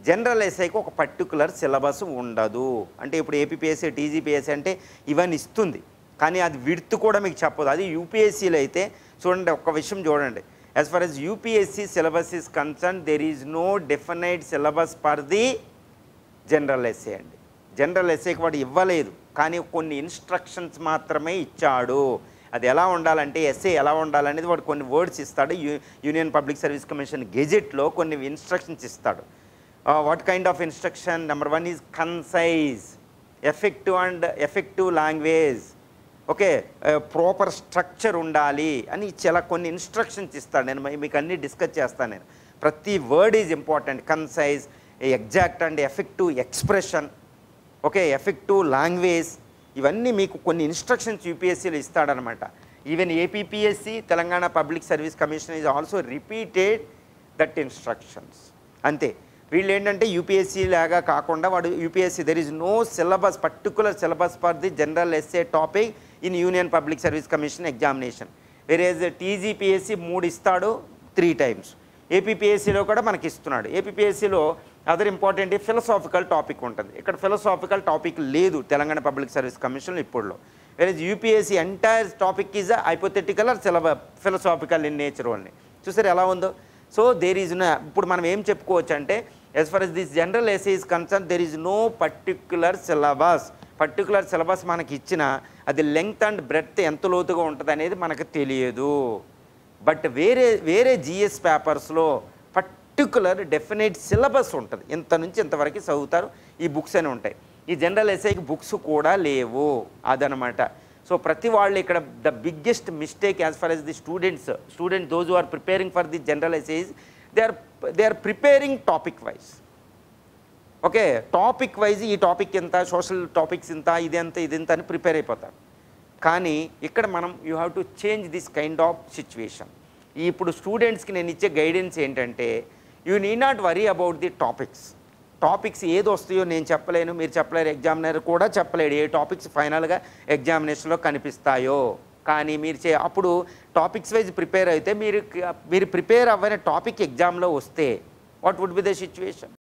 General ఎస్ఐకి ఒక particular syllabus ఉండదు. అంటే ఇప్పుడు ఏపీపీఎస్సీ, టీజీపీఎస్సీ అంటే ఇవన్నీ ఇస్తుంది, కానీ అది విడ్త్ కూడా మీకు చెప్పదు. అది యూపీఎస్సీలో అయితే చూడండి, ఒక్క విషయం చూడండి. As far as UPSC syllabus is concern, there is no definite syllabus for the general essay అండి. జనరల్ ఎస్ఏకి వాడు ఇవ్వలేదు, కానీ కొన్ని ఇన్స్ట్రక్షన్స్ మాత్రమే ఇచ్చాడు. అది ఎలా ఉండాలంటే, ఎస్ఏ ఎలా ఉండాలనేది వాడు కొన్ని వర్డ్స్ ఇస్తాడు. యూనియన్ పబ్లిక్ సర్వీస్ కమిషన్ గెజెట్లో కొన్ని ఇన్స్ట్రక్షన్స్ ఇస్తాడు. What kind of instruction? Number 1 is concise, effective language, okay, proper structure ఉండాలి అని చాలా కొన్ని ఇన్స్ట్రక్షన్స్ ఇస్తాడు. నేను మీకు అన్నీ డిస్కస్ చేస్తాను. నేను ప్రతి word is important. Concise, exact and effective expression, okay, effective language, ఇవన్నీ మీకు కొన్ని ఇన్స్ట్రక్షన్స్ యూపీఎస్సీలో ఇస్తాడనమాట. Even APPSC, Telangana public service commission is also repeated that instructions. అంతే. వీళ్ళు ఏంటంటే యూపీఎస్సీ లాగా కాకుండా వాడు UPSC there is no syllabus, particular syllabus for the general SA topic in union public service commission examination. Whereas TGPSC 3 ఇస్తాడు 3 times. ఏపీపీఎస్సీలో కూడా మనకి ఇస్తున్నాడు. ఏపీపీఎస్సీలో అదర్ ఇంపార్టెంట్ ఫిలసాఫికల్ టాపిక్ ఉంటుంది. ఇక్కడ ఫిలసాఫికల్ టాపిక్ లేదు తెలంగాణ పబ్లిక్ సర్వీస్ కమిషన్లో ఇప్పుడులో. Whereas UPSC entire topic is hypothetical or philosophical in nature only. చూసారు ఎలా ఉందో? సో దేర్ ఈజ్ నో, ఇప్పుడు మనం ఏం చెప్పుకోవచ్చు అంటే, as far as this general essay is concern, there is no particular syllabus. Particular syllabus మనకి ఇచ్చిన అది లెంగ్త్ అండ్ బ్రెడ్త్ ఎంత లోతుగా ఉంటుంది అనేది మనకు తెలియదు. బట్ వేరే జిఎస్ పేపర్స్లో పర్టికులర్ డెఫినెట్ సిలబస్ ఉంటుంది. ఇంత నుంచి ఇంతవరకు చదువుతారు, ఈ బుక్స్ అని ఉంటాయి. ఈ జనరల్ ఎస్ఐకి బుక్స్ కూడా లేవు, అదనమాట. సో ప్రతి వాళ్ళు ఇక్కడ the biggest mistake as far as the students those who are preparing for the general essays, they are preparing topic wise. Okay, topic wise ఈ టాపిక్ ఎంత, సోషల్ టాపిక్స్ ఇంత, ఇదెంత అని ప్రిపేర్ అయిపోతారు. కానీ ఇక్కడ మనం you have to change this kind of situation. ఇప్పుడు స్టూడెంట్స్కి నేను ఇచ్చే గైడెన్స్ ఏంటంటే, you need not worry about the topics ఏది వస్తాయో నేను చెప్పలేను, మీరు చెప్పలేరు, ఎగ్జామినర్ కూడా చెప్పలేడు ఏ టాపిక్స్ ఫైనల్గా ఎగ్జామినేషన్లో కనిపిస్తాయో. కానీ మీరు అప్పుడు టాపిక్స్ వైజ్ ప్రిపేర్ అయితే మీరు ప్రిపేర్ అవ్వని టాపిక్ ఎగ్జామ్లో వస్తే what would be the situation?